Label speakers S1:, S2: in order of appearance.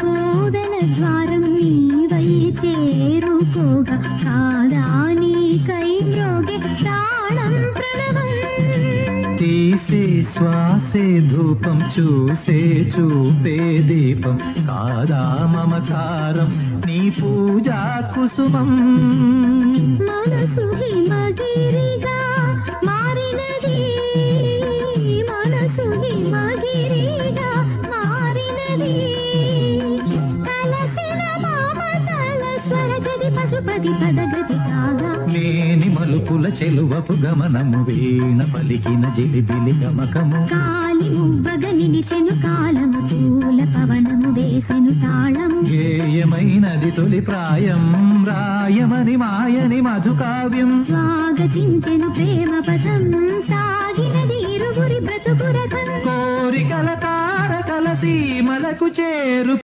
S1: కోవెల ద్వారం నీవై చేరుకోగా కాదా నీకై మ్రోగే ప్రాణం ప్రణవం
S2: తీసే శ్వాసే ధూపం చూసే చూపే దీపం కాదా మమకారం నీ పూజా కుసుమం
S1: మనసు హిమగిరిగా మారినది మనసు హిమగిరిగా మారినది కలసిన మామతల స్వరజది పశుపతి పదగతి కాగా
S2: లేని మలుపుల చెలువపు గమనము వీణ పలికిన జిలిబిలి గమకము
S1: కాలి మువ్వగ నిలిచెను కాలము పూల పవనము వేసెను తాళము
S2: గేయమైనది తొలి ప్రాయం రాయమని మాయని మధుకావ్యం
S1: స్వాగతించెను ప్రేమ పదం సాగినది ఇరువురి బ్రతుకు రథం
S2: కోరికల తారకల సీమలకు చేరు